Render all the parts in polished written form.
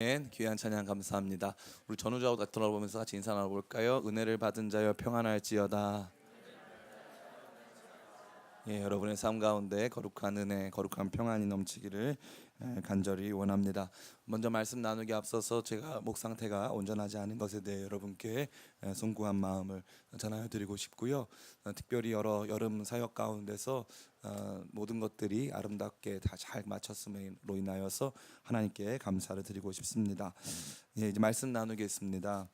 귀한 찬양 감사합니다. 우리 전우자하고 돌아보면서 같이 인사 나눠볼까요? 은혜를 받은 자여 평안할지어다. 여러분의 삶 가운데 거룩한 은혜, 거룩한 평안이 넘치기를 간절히 원합니다. 먼저 말씀 나누기 앞서서 제가 목 상태가 온전하지 않은 것에 대해 여러분께 송구한 마음을 전하여 드리고 싶고요. 특별히 여름 사역 가운데서 모든 것들이 아름답게 다 잘 마쳤음으로 인하여서 하나님께 감사를 드리고 싶습니다. 이제 말씀 나누겠습니다.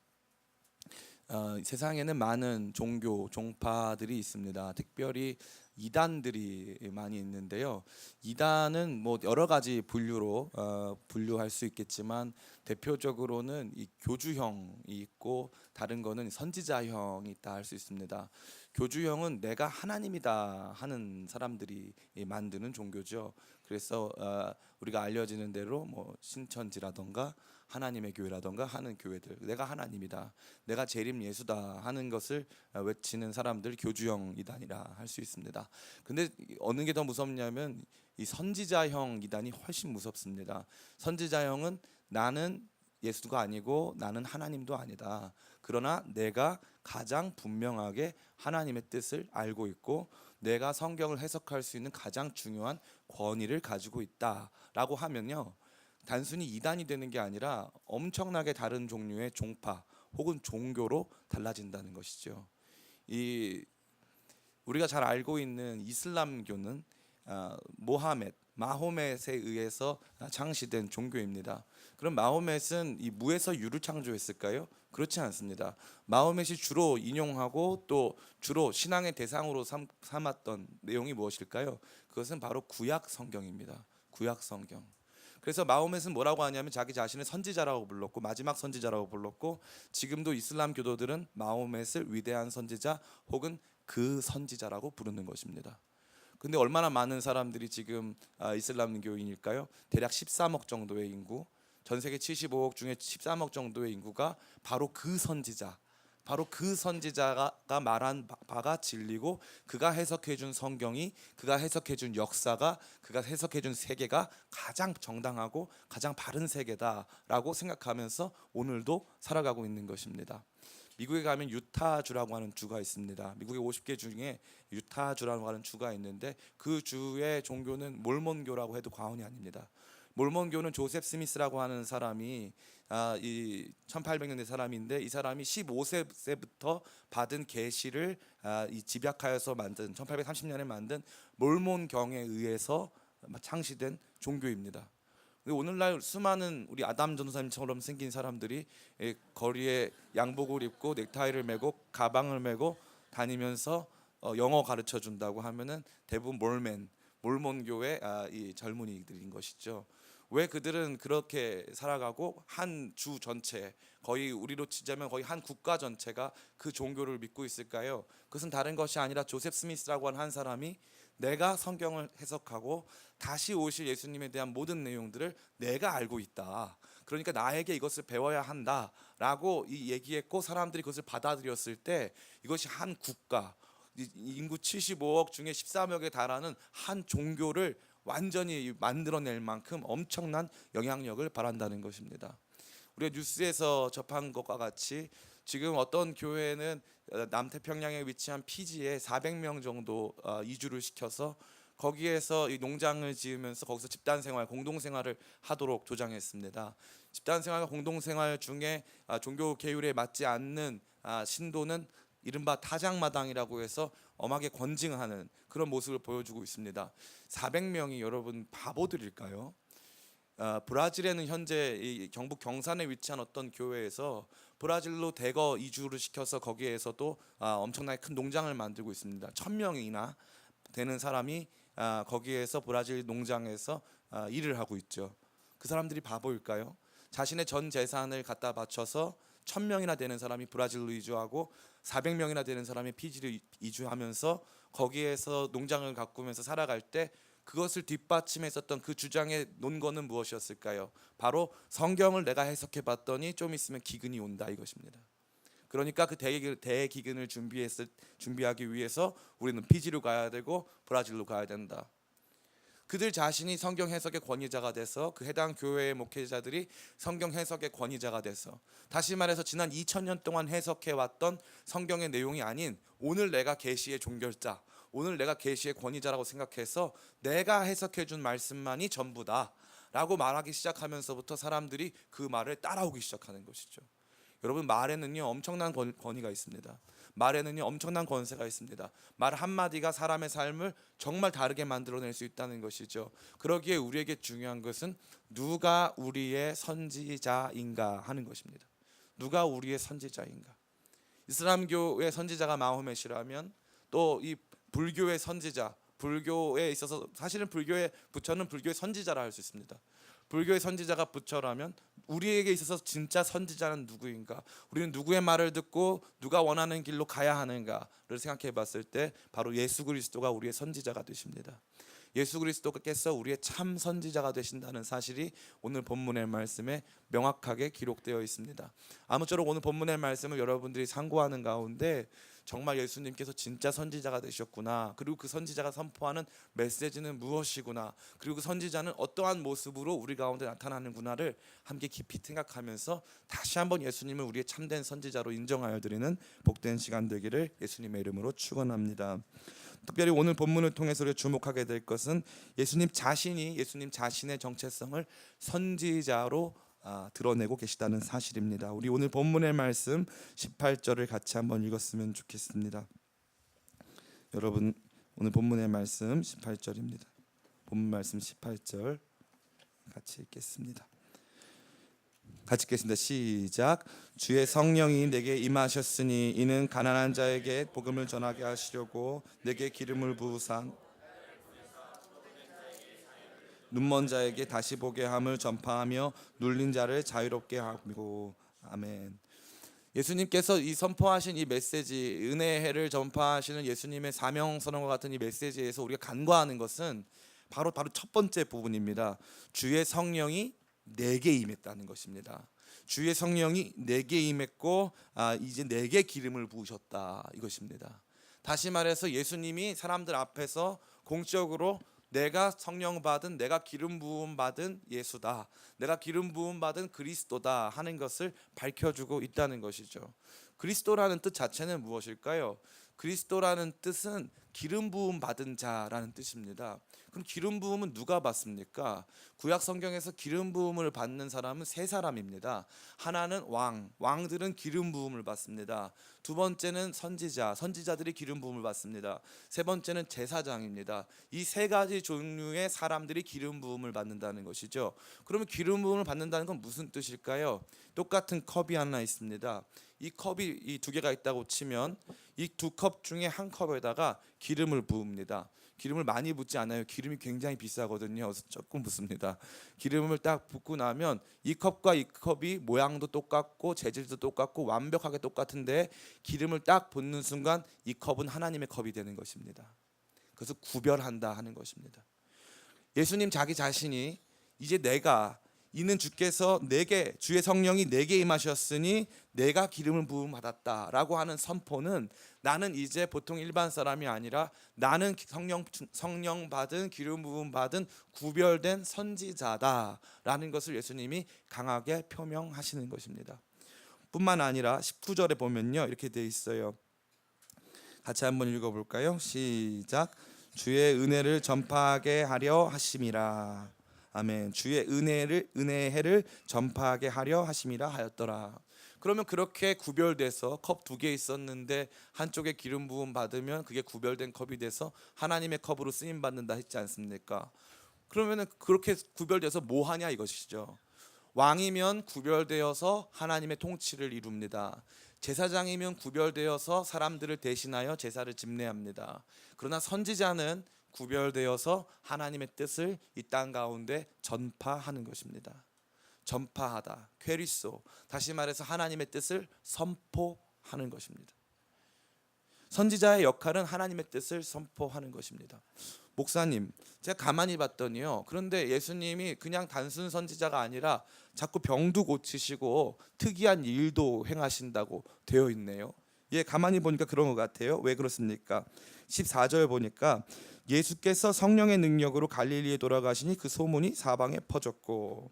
세상에는 많은 종교, 종파들이 있습니다. 특별히 이단들이 많이 있는데요. 이단은 뭐 여러 가지 분류로 분류할 수 있겠지만 대표적으로는 이 교주형이 있고 다른 거는 선지자형이 있다 할 수 있습니다. 교주형은 내가 하나님이다 하는 사람들이 만드는 종교죠. 그래서 우리가 알려지는 대로 뭐 신천지라던가 하나님의 교회라던가 하는 교회들, 내가 하나님이다, 내가 재림 예수다 하는 것을 외치는 사람들 교주형 이단이라 할 수 있습니다. 근데 어느 게 더 무섭냐면 이 선지자형 이단이 훨씬 무섭습니다. 선지자형은 나는 예수가 아니고 나는 하나님도 아니다. 그러나 내가 가장 분명하게 하나님의 뜻을 알고 있고 내가 성경을 해석할 수 있는 가장 중요한 권위를 가지고 있다라고 하면요, 단순히 이단이 되는 게 아니라 엄청나게 다른 종류의 종파 혹은 종교로 달라진다는 것이죠. 이 우리가 잘 알고 있는 이슬람교는 마호멧에 의해서 창시된 종교입니다. 그럼 마호멧은 이 무에서 유를 창조했을까요? 그렇지 않습니다. 마호멧이 주로 인용하고 또 주로 신앙의 대상으로 삼았던 내용이 무엇일까요? 그것은 바로 구약 성경입니다. 구약 성경. 그래서 마호멧은 뭐라고 하냐면 자기 자신을 선지자라고 불렀고 마지막 선지자라고 불렀고, 지금도 이슬람 교도들은 마호멧을 위대한 선지자 혹은 그 선지자라고 부르는 것입니다. 근데 얼마나 많은 사람들이 지금 이슬람교인일까요? 대략 13억 정도의 인구, 전 세계 75억 중에 13억 정도의 인구가 바로 그 선지자, 바로 그 선지자가 말한 바가 진리고 그가 해석해 준 성경이, 그가 해석해 준 역사가, 그가 해석해 준 세계가 가장 정당하고 가장 바른 세계다라고 생각하면서 오늘도 살아가고 있는 것입니다. 미국에 가면 유타주라고 하는 주가 있습니다. 미국의 50개 중에 유타주라고 하는 주가 있는데 그 주의 종교는 몰몬교라고 해도 과언이 아닙니다. 몰몬교는 조셉 스미스라고 하는 사람이 이 1800년대 사람인데, 이 사람이 15세부터 받은 계시를 이 집약하여서 만든 1830년에 만든 몰몬경에 의해서 창시된 종교입니다. 오늘날 수많은 우리 아담 전도사님처럼 생긴 사람들이 거리에 양복을 입고 넥타이를 메고 가방을 메고 다니면서 영어 가르쳐 준다고 하면은 대부분 몰몬교의 이 젊은이들인 것이죠. 왜 그들은 그렇게 살아가고 한 주 전체, 거의 우리로 치자면 거의 한 국가 전체가 그 종교를 믿고 있을까요? 그것은 다른 것이 아니라 조셉 스미스라고 하는 한 사람이 내가 성경을 해석하고 다시 오실 예수님에 대한 모든 내용들을 내가 알고 있다, 그러니까 나에게 이것을 배워야 한다라고 이 얘기했고, 사람들이 그것을 받아들였을 때 이것이 한 국가, 인구 75억 중에 13억에 달하는 한 종교를 완전히 만들어낼 만큼 엄청난 영향력을 발한다는 것입니다. 우리가 뉴스에서 접한 것과 같이 지금 어떤 교회는 남태평양에 위치한 피지에 400명 정도 이주를 시켜서 거기에서 이 농장을 지으면서 거기서 집단 생활, 공동 생활을 하도록 조장했습니다. 집단 생활과 공동 생활 중에 종교 계율에 맞지 않는 신도는 이른바 타작마당이라고 해서 엄하게 권징하는 그런 모습을 보여주고 있습니다. 400명이 여러분 바보들일까요? 브라질에는 현재 이 경북 경산에 위치한 어떤 교회에서 브라질로 대거 이주를 시켜서 거기에서도 엄청나게 큰 농장을 만들고 있습니다. 1000명이나 되는 사람이 거기에서 브라질 농장에서 일을 하고 있죠. 그 사람들이 바보일까요? 자신의 전 재산을 갖다 바쳐서 1000명이나 되는 사람이 브라질로 이주하고 400명이나 되는 사람이 피지로 이주하면서 거기에서 농장을 가꾸면서 살아갈 때 그것을 뒷받침했었던 그 주장의 논거는 무엇이었을까요? 바로 성경을 내가 해석해 봤더니 좀 있으면 기근이 온다, 이것입니다. 그러니까 그 대기근을 준비하기 위해서 우리는 피지로 가야 되고 브라질로 가야 된다. 그들 자신이 성경 해석의 권위자가 돼서 그 해당 교회의 목회자들이 성경 해석의 권위자가 돼서 다시 말해서 지난 2000년 동안 해석해 왔던 성경의 내용이 아닌 오늘 내가 계시의 종결자, 오늘 내가 계시의 권위자라고 생각해서 내가 해석해 준 말씀만이 전부다 라고 말하기 시작하면서부터 사람들이 그 말을 따라오기 시작하는 것이죠. 여러분, 말에는요 엄청난 권위가 있습니다. 말에는요 엄청난 권세가 있습니다. 말 한마디가 사람의 삶을 정말 다르게 만들어낼 수 있다는 것이죠. 그러기에 우리에게 중요한 것은 누가 우리의 선지자인가 하는 것입니다. 누가 우리의 선지자인가. 이슬람교의 선지자가 마호멧이라면 또 이 불교의 선지자, 불교에 있어서 사실은 불교의 부처는 불교의 선지자라 할 수 있습니다. 불교의 선지자가 부처라면 우리에게 있어서 진짜 선지자는 누구인가? 우리는 누구의 말을 듣고 누가 원하는 길로 가야 하는가를 생각해 봤을 때 바로 예수 그리스도가 우리의 선지자가 되십니다. 예수 그리스도께서 우리의 참 선지자가 되신다는 사실이 오늘 본문의 말씀에 명확하게 기록되어 있습니다. 아무쪼록 오늘 본문의 말씀을 여러분들이 상고하는 가운데 정말 예수님께서 진짜 선지자가 되셨구나, 그리고 그 선지자가 선포하는 메시지는 무엇이구나, 그리고 그 선지자는 어떠한 모습으로 우리 가운데 나타나는구나를 함께 깊이 생각하면서 다시 한번 예수님을 우리의 참된 선지자로 인정하여 드리는 복된 시간 되기를 예수님의 이름으로 축원합니다. 특별히 오늘 본문을 통해서 우리가 주목하게 될 것은 예수님 자신이 예수님 자신의 정체성을 선지자로 드러내고 계시다는 사실입니다. 우리 오늘 본문의 말씀 18절을 같이 한번 읽었으면 좋겠습니다. 여러분, 오늘 본문의 말씀 18절입니다. 본문 말씀 18절 같이 읽겠습니다. 같이 읽겠습니다. 시작. 주의 성령이 내게 임하셨으니 이는 가난한 자에게 복음을 전하게 하시려고 내게 기름을 부으사 눈먼 자에게 다시 보게 함을 전파하며 눌린 자를 자유롭게 하고. 아멘. 예수님께서 이 선포하신 이 메시지, 은혜의 해를 전파하시는 예수님의 사명 선언과 같은 이 메시지에서 우리가 간과하는 것은 바로 첫 번째 부분입니다. 주의 성령이 내게 임했다는 것입니다. 주의 성령이 내게 임했고 이제 내게 기름을 부으셨다, 이것입니다. 다시 말해서 예수님이 사람들 앞에서 공적으로 내가 성령 받은, 내가 기름 부음 받은 예수다, 내가 기름 부음 받은 그리스도다 하는 것을 밝혀주고 있다는 것이죠. 그리스도라는 뜻 자체는 무엇일까요? 그리스도라는 뜻은 기름 부음 받은 자라는 뜻입니다. 그럼 기름 부음은 누가 받습니까? 구약 성경에서 기름 부음을 받는 사람은 세 사람입니다. 하나는 왕들은 기름 부음을 받습니다. 두 번째는 선지자들이 기름 부음을 받습니다. 세 번째는 제사장입니다. 이 세 가지 종류의 사람들이 기름 부음을 받는다는 것이죠. 그러면 기름 부음을 받는다는 건 무슨 뜻일까요? 똑같은 컵이 하나 있습니다. 이 컵이 이 두 개가 있다고 치면 이 두 컵 중에 한 컵에다가 기름을 부읍니다. 기름을 많이 붓지 않아요. 기름이 굉장히 비싸거든요. 그래서 조금 붓습니다. 기름을 딱 붓고 나면 이 컵과 이 컵이 모양도 똑같고 재질도 똑같고 완벽하게 똑같은데 기름을 딱 붓는 순간 이 컵은 하나님의 컵이 되는 것입니다. 그래서 구별한다 하는 것입니다. 예수님 자기 자신이 이제 이는 주께서 내게 주의 성령이 내게 임하셨으니 내가 기름을 부음 받았다라고 하는 선포는 나는 이제 보통 일반 사람이 아니라 나는 성령 받은 기름 부음 받은 구별된 선지자다라는 것을 예수님이 강하게 표명하시는 것입니다. 뿐만 아니라 19절에 보면요 이렇게 돼 있어요. 같이 한번 읽어볼까요? 시작. 주의 은혜를 전파하게 하려 하심이라. 아멘. 주의 은혜의 해를 전파하게 하려 하심이라 하였더라. 그러면 그렇게 구별돼서 컵 두 개 있었는데 한쪽에 기름 부음 받으면 그게 구별된 컵이 돼서 하나님의 컵으로 쓰임 받는다 했지 않습니까? 그러면은 그렇게 구별돼서 뭐 하냐 이것이죠. 왕이면 구별되어서 하나님의 통치를 이룹니다. 제사장이면 구별되어서 사람들을 대신하여 제사를 집례합니다. 그러나 선지자는 구별되어서 하나님의 뜻을 이 땅 가운데 전파하는 것입니다. 전파하다, 퀘리소, 다시 말해서 하나님의 뜻을 선포하는 것입니다. 선지자의 역할은 하나님의 뜻을 선포하는 것입니다. 목사님, 제가 가만히 봤더니요, 그런데 예수님이 그냥 단순 선지자가 아니라 자꾸 병도 고치시고 특이한 일도 행하신다고 되어 있네요. 가만히 보니까 그런 것 같아요. 왜 그렇습니까? 14절 보니까 예수께서 성령의 능력으로 갈릴리에 돌아가시니 그 소문이 사방에 퍼졌고,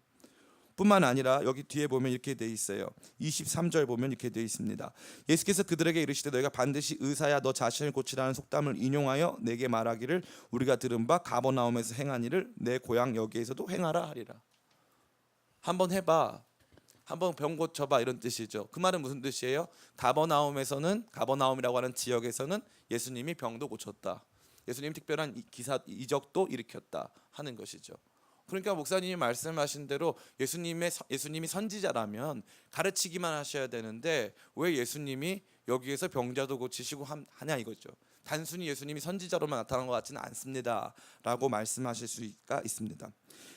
뿐만 아니라 여기 뒤에 보면 이렇게 돼 있어요. 23절 보면 이렇게 돼 있습니다. 예수께서 그들에게 이르시되 너희가 반드시 의사야 너 자신을 고치라는 속담을 인용하여 내게 말하기를 우리가 들은 바 가버나움에서 행한 일을 내 고향 여기에서도 행하라 하리라. 한번 해봐, 한번 병 고쳐봐, 이런 뜻이죠. 그 말은 무슨 뜻이에요? 가버나움이라고 하는 지역에서는 예수님이 병도 고쳤다, 예수님이 특별한 이적도 일으켰다 하는 것이죠. 그러니까 목사님이 말씀하신 대로 예수님이 선지자라면 가르치기만 하셔야 되는데 왜 예수님이 여기에서 병자도 고치시고 하냐 이거죠. 단순히 예수님이 선지자로만 나타난 것 같지는 않습니다라고 말씀하실 수가 있습니다.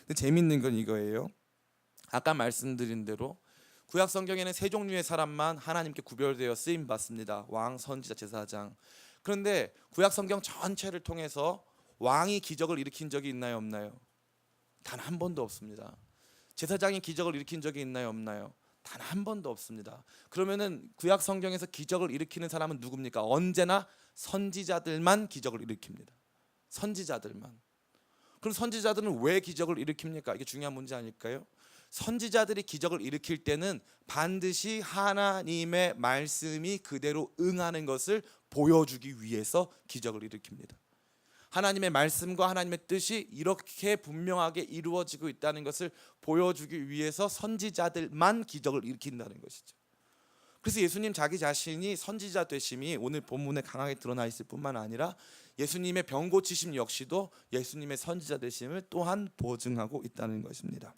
근데 재밌는 건 이거예요. 아까 말씀드린 대로 구약 성경에는 세 종류의 사람만 하나님께 구별되어 쓰임 받습니다. 왕, 선지자, 제사장. 그런데 구약 성경 전체를 통해서 왕이 기적을 일으킨 적이 있나요, 없나요? 단 한 번도 없습니다. 제사장이 기적을 일으킨 적이 있나요, 없나요? 단 한 번도 없습니다. 그러면은 구약 성경에서 기적을 일으키는 사람은 누굽니까? 언제나 선지자들만 기적을 일으킵니다. 선지자들만. 그럼 선지자들은 왜 기적을 일으킵니까? 이게 중요한 문제 아닐까요? 선지자들이 기적을 일으킬 때는 반드시 하나님의 말씀이 그대로 응하는 것을 보여주기 위해서 기적을 일으킵니다. 하나님의 말씀과 하나님의 뜻이 이렇게 분명하게 이루어지고 있다는 것을 보여주기 위해서 선지자들만 기적을 일으킨다는 것이죠. 그래서 예수님 자기 자신이 선지자 되심이 오늘 본문에 강하게 드러나 있을 뿐만 아니라 예수님의 병 고치심 역시도 예수님의 선지자 되심을 또한 보증하고 있다는 것입니다.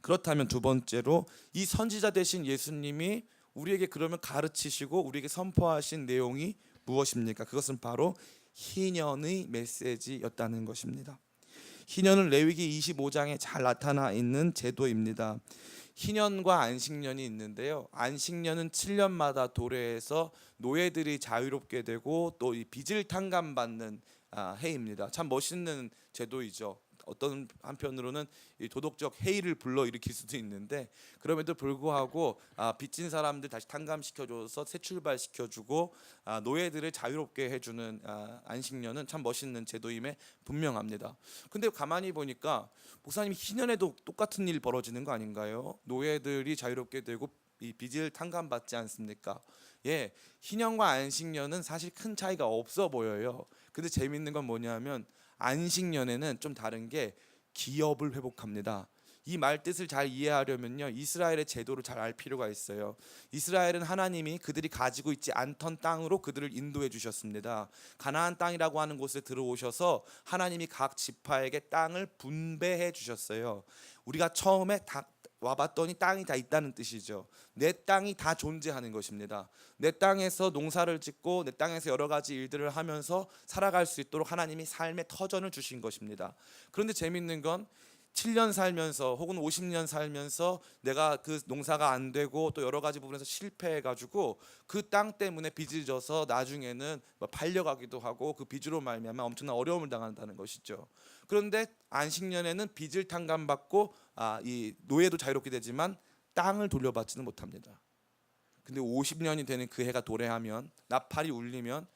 그렇다면 두 번째로 이 선지자 되신 예수님이 우리에게 그러면 가르치시고 우리에게 선포하신 내용이 무엇입니까? 그것은 바로 희년의 메시지였다는 것입니다. 희년은 레위기 25장에 잘 나타나 있는 제도입니다. 희년과 안식년이 있는데요. 안식년은 7년마다 도래해서 노예들이 자유롭게 되고 또 이 빚을 탕감받는 해입니다. 참 멋있는 제도이죠. 어떤 한편으로는 이 도덕적 해이를 불러일으킬 수도 있는데 그럼에도 불구하고 빚진 사람들 다시 탕감시켜줘서 새 출발시켜주고 노예들을 자유롭게 해주는 안식년은 참 멋있는 제도임에 분명합니다. 근데 가만히 보니까 목사님이 희년에도 똑같은 일 벌어지는 거 아닌가요? 노예들이 자유롭게 되고 이 빚을 탕감받지 않습니까? 예, 희년과 안식년은 사실 큰 차이가 없어 보여요. 근데 재밌는 건 뭐냐면 안식년에는 좀 다른 게 기업을 회복합니다. 이 말 뜻을 잘 이해하려면요, 이스라엘의 제도를 잘 알 필요가 있어요. 이스라엘은 하나님이 그들이 가지고 있지 않던 땅으로 그들을 인도해 주셨습니다. 가나안 땅이라고 하는 곳에 들어오셔서 하나님이 각 지파에게 땅을 분배해 주셨어요. 우리가 처음에 다 와봤더니 땅이 다 있다는 뜻이죠. 내 땅이 다 존재하는 것입니다. 내 땅에서 농사를 짓고 내 땅에서 여러 가지 일들을 하면서 살아갈 수 있도록 하나님이 삶의 터전을 주신 것입니다. 그런데 재밌는 건 7년 살면서 혹은 50년 살면서 내가 그 농사가 안 되고 또 여러 가지 부분에서 실패해가지고 그 땅 때문에 빚을 져서 나중에는 팔려가기도 하고 그 빚으로 말미암아 엄청난 어려움을 당한다는 것이죠. 그런데 안식년에는 빚을 탕감받고 이 노예도 자유롭게 되지만 땅을 돌려받지는 못합니다. 근데 50년이 되는 그 해가 도래하면 나팔이 울리면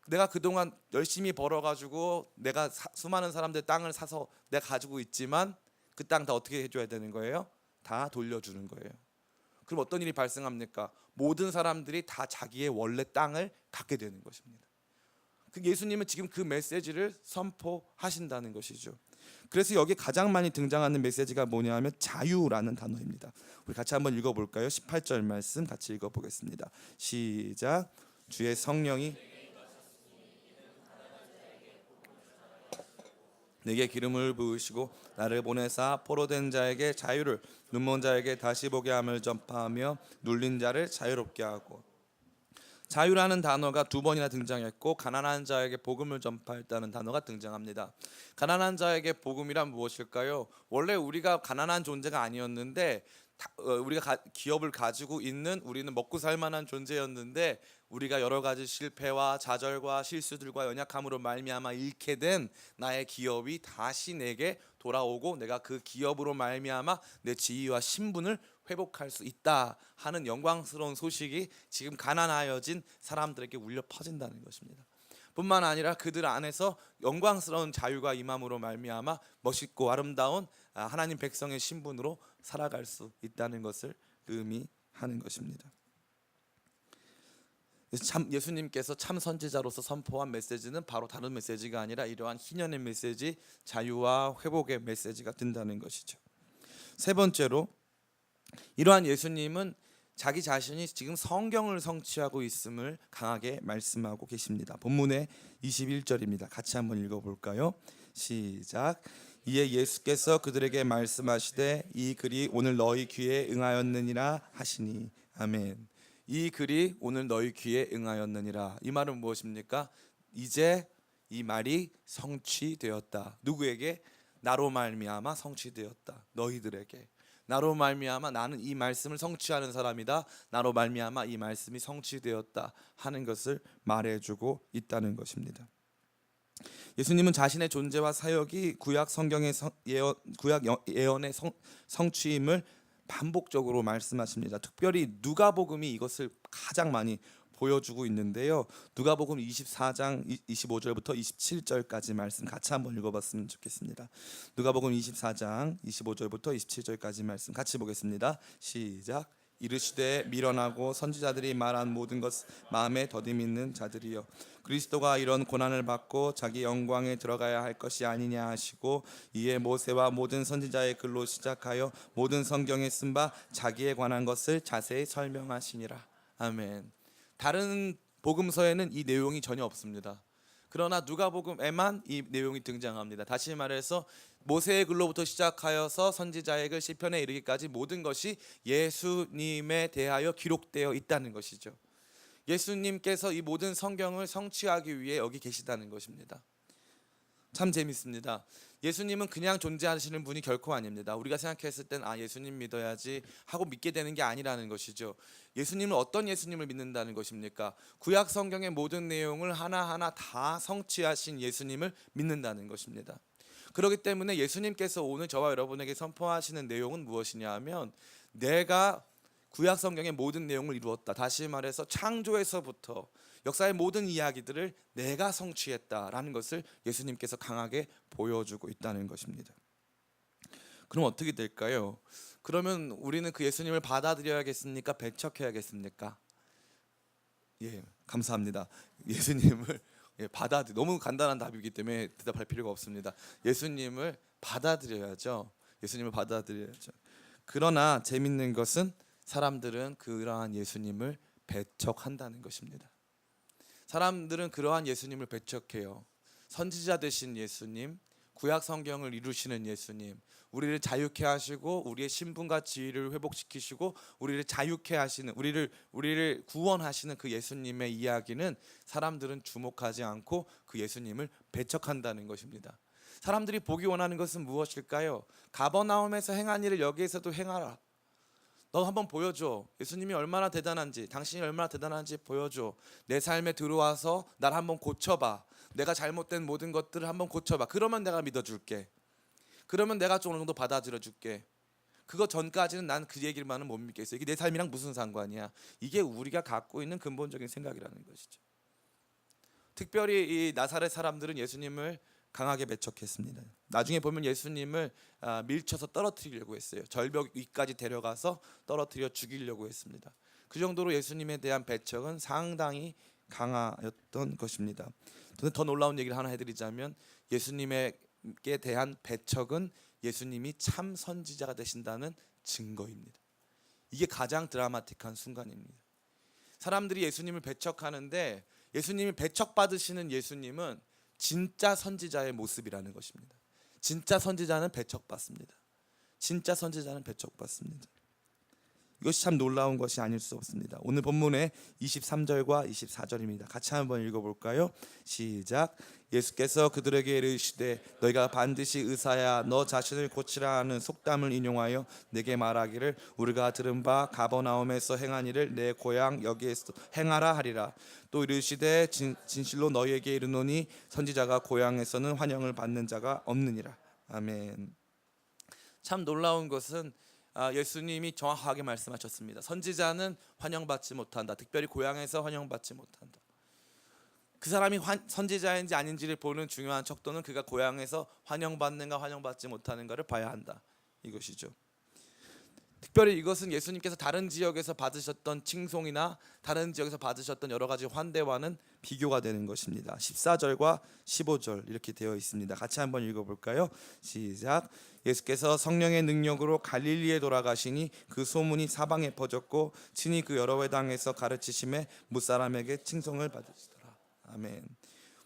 내가 그동안 열심히 벌어가지고 내가 수많은 사람들 땅을 사서 내가 가지고 있지만 그 땅 다 어떻게 해줘야 되는 거예요? 다 돌려주는 거예요. 그럼 어떤 일이 발생합니까? 모든 사람들이 다 자기의 원래 땅을 갖게 되는 것입니다. 예수님은 지금 그 메시지를 선포하신다는 것이죠. 그래서 여기 가장 많이 등장하는 메시지가 뭐냐면 자유라는 단어입니다. 우리 같이 한번 읽어볼까요? 18절 말씀 같이 읽어보겠습니다. 시작. 주의 성령이 내게 기름을 부으시고 나를 보내사 포로된 자에게 자유를 눈먼 자에게 다시 보게 함을 전파하며 눌린 자를 자유롭게 하고. 자유라는 단어가 두 번이나 등장했고 가난한 자에게 복음을 전파했다는 단어가 등장합니다. 가난한 자에게 복음이란 무엇일까요? 원래 우리가 가난한 존재가 아니었는데 우리가 기업을 가지고 있는 우리는 먹고 살 만한 존재였는데 우리가 여러 가지 실패와 좌절과 실수들과 연약함으로 말미암아 잃게 된 나의 기업이 다시 내게 돌아오고 내가 그 기업으로 말미암아 내 지위와 신분을 회복할 수 있다 하는 영광스러운 소식이 지금 가난하여진 사람들에게 울려 퍼진다는 것입니다. 뿐만 아니라 그들 안에서 영광스러운 자유가 임함으로 말미암아 멋있고 아름다운 하나님 백성의 신분으로 살아갈 수 있다는 것을 의미하는 것입니다. 참 예수님께서 참 선지자로서 선포한 메시지는 바로 다른 메시지가 아니라 이러한 희년의 메시지, 자유와 회복의 메시지가 된다는 것이죠. 세 번째로 이러한 예수님은 자기 자신이 지금 성경을 성취하고 있음을 강하게 말씀하고 계십니다. 본문의 21절입니다. 같이 한번 읽어볼까요? 시작. 이에 예수께서 그들에게 말씀하시되 이 글이 오늘 너희 귀에 응하였느니라 하시니. 아멘. 이 글이 오늘 너희 귀에 응하였느니라. 이 말은 무엇입니까? 이제 이 말이 성취되었다. 누구에게? 나로 말미암아 성취되었다. 너희들에게. 나로 말미암아 나는 이 말씀을 성취하는 사람이다. 나로 말미암아 이 말씀이 성취되었다 하는 것을 말해주고 있다는 것입니다. 예수님은 자신의 존재와 사역이 구약 성경의 구약 예언의 성취임을 반복적으로 말씀하십니다. 특별히 누가복음이 이것을 가장 많이 보여주고 있는데요. 누가복음 24장 25절부터 27절까지 말씀 같이 한번 읽어봤으면 좋겠습니다. 누가복음 24장 25절부터 27절까지 말씀 같이 보겠습니다. 시작. 이르시되 미련하고 선지자들이 말한 모든 것 마음에 더듬 있는 자들이여, 그리스도가 이런 고난을 받고 자기 영광에 들어가야 할 것이 아니냐 하시고, 이에 모세와 모든 선지자의 글로 시작하여 모든 성경에 쓴 바 자기에 관한 것을 자세히 설명하시니라. 아멘. 다른 복음서에는 이 내용이 전혀 없습니다. 그러나 누가복음에만 이 내용이 등장합니다. 다시 말해서 모세의 글로부터 시작하여서 선지자의 글 시편에 이르기까지 모든 것이 예수님에 대하여 기록되어 있다는 것이죠. 예수님께서 이 모든 성경을 성취하기 위해 여기 계시다는 것입니다. 참 재밌습니다. 예수님은 그냥 존재하시는 분이 결코 아닙니다. 우리가 생각했을 땐 예수님 믿어야지 하고 믿게 되는 게 아니라는 것이죠. 예수님은 어떤 예수님을 믿는다는 것입니까? 구약 성경의 모든 내용을 하나하나 다 성취하신 예수님을 믿는다는 것입니다. 그렇기 때문에 예수님께서 오늘 저와 여러분에게 선포하시는 내용은 무엇이냐 하면, 내가 구약 성경의 모든 내용을 이루었다. 다시 말해서 창조에서부터 역사의 모든 이야기들을 내가 성취했다라는 것을 예수님께서 강하게 보여주고 있다는 것입니다. 그럼 어떻게 될까요? 그러면 우리는 그 예수님을 받아들여야겠습니까? 배척해야겠습니까? 예, 감사합니다. 예수님을 너무 간단한 답이기 때문에 대답할 필요가 없습니다. 예수님을 받아들여야죠. 예수님을 받아들여야죠. 그러나 재밌는 것은 사람들은 그러한 예수님을 배척한다는 것입니다. 사람들은 그러한 예수님을 배척해요. 선지자 되신 예수님, 구약 성경을 이루시는 예수님, 우리를 자유케 하시고 우리의 신분과 지위를 회복시키시고 우리를 자유케 하시는, 우리를 구원하시는 그 예수님의 이야기는 사람들은 주목하지 않고 그 예수님을 배척한다는 것입니다. 사람들이 보기 원하는 것은 무엇일까요? 가버나움에서 행한 일을 여기에서도 행하라. 너 한번 보여줘. 예수님이 얼마나 대단한지, 당신이 얼마나 대단한지 보여줘. 내 삶에 들어와서 날 한번 고쳐봐. 내가 잘못된 모든 것들을 한번 고쳐봐. 그러면 내가 믿어줄게. 그러면 내가 좀 어느 정도 받아들여줄게. 그거 전까지는 난 그 얘기만은 못 믿겠어. 이게 내 삶이랑 무슨 상관이야. 이게 우리가 갖고 있는 근본적인 생각이라는 것이죠. 특별히 이 나사렛 사람들은 예수님을 강하게 배척했습니다. 나중에 보면 예수님을 밀쳐서 떨어뜨리려고 했어요. 절벽 위까지 데려가서 떨어뜨려 죽이려고 했습니다. 그 정도로 예수님에 대한 배척은 상당히 강하였던 것입니다. 더 놀라운 얘기를 하나 해드리자면, 예수님에게 대한 배척은 예수님이 참 선지자가 되신다는 증거입니다. 이게 가장 드라마틱한 순간입니다. 사람들이 예수님을 배척하는데, 예수님이 배척받으시는 예수님은 진짜 선지자의 모습이라는 것입니다. 진짜 선지자는 배척받습니다. 진짜 선지자는 배척받습니다. 이것이 참 놀라운 것이 아닐 수 없습니다. 오늘 본문의 23절과 24절입니다. 같이 한번 읽어볼까요? 시작. 예수께서 그들에게 이르시되 너희가 반드시 의사야 너 자신을 고치라 하는 속담을 인용하여 내게 말하기를 우리가 들은 바 가버나움에서 행한 일을 내 고향 여기에서 행하라 하리라. 또 이르시되 진실로 너희에게 이르노니 선지자가 고향에서는 환영을 받는 자가 없느니라. 아멘. 참 놀라운 것은 예수님이 정확하게 말씀하셨습니다. 선지자는 환영받지 못한다. 특별히 고향에서 환영받지 못한다. 그 사람이 선지자인지 아닌지를 보는 중요한 척도는 그가 고향에서 환영받는가 환영받지 못하는가를 봐야 한다. 이것이죠. 특별히 이것은 예수님께서 다른 지역에서 받으셨던 칭송이나 다른 지역에서 받으셨던 여러 가지 환대와는 비교가 되는 것입니다. 14절과 15절 이렇게 되어 있습니다. 같이 한번 읽어볼까요? 시작. 예수께서 성령의 능력으로 갈릴리에 돌아가시니 그 소문이 사방에 퍼졌고 친히 그 여러 회당에서 가르치심에 무사람에게 칭송을 받으시더라. 아멘.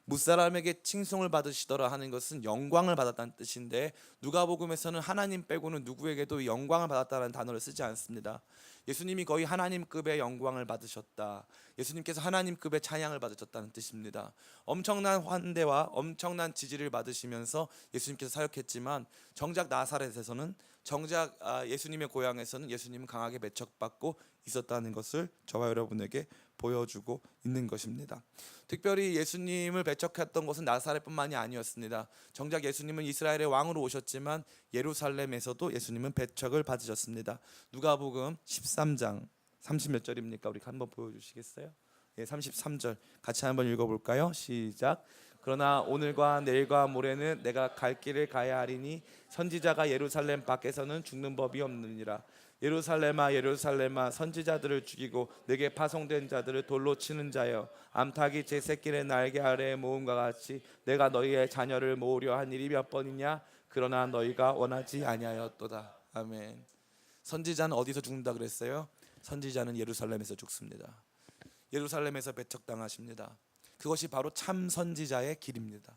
무사람에게 칭송을 받으시더라 하는 것은 영광을 받았다는 뜻인데, 누가복음에서는 하나님 빼고는 누구에게도 영광을 받았다는 단어를 쓰지 않습니다. 예수님이 거의 하나님급의 영광을 받으셨다. 예수님께서 하나님급의 찬양을 받으셨다는 뜻입니다. 엄청난 환대와 엄청난 지지를 받으시면서 예수님께서 사역했지만, 정작 나사렛에서는, 정작 예수님의 고향에서는 예수님은 강하게 배척받고 있었다는 것을 저와 여러분에게 보여주고 있는 것입니다. 특별히 예수님을 배척했던 것은 나사렛뿐만이 아니었습니다. 정작 예수님은 이스라엘의 왕으로 오셨지만 예루살렘에서도 예수님은 배척을 받으셨습니다. 누가복음 13장 30몇 절입니까? 우리 한번 보여주시겠어요? 예, 33절 같이 한번 읽어볼까요? 시작. 그러나 오늘과 내일과 모레는 내가 갈 길을 가야 하리니 선지자가 예루살렘 밖에서는 죽는 법이 없느니라. 예루살렘아 예루살렘아 선지자들을 죽이고 내게 파송된 자들을 돌로 치는 자여, 암탉이 제 새끼를 날개 아래에 모음과 같이 내가 너희의 자녀를 모으려 한 일이 몇 번이냐. 그러나 너희가 원하지 아니하였도다. 아멘. 선지자는 어디서 죽는다 그랬어요? 선지자는 예루살렘에서 죽습니다. 예루살렘에서 배척당하십니다. 그것이 바로 참 선지자의 길입니다.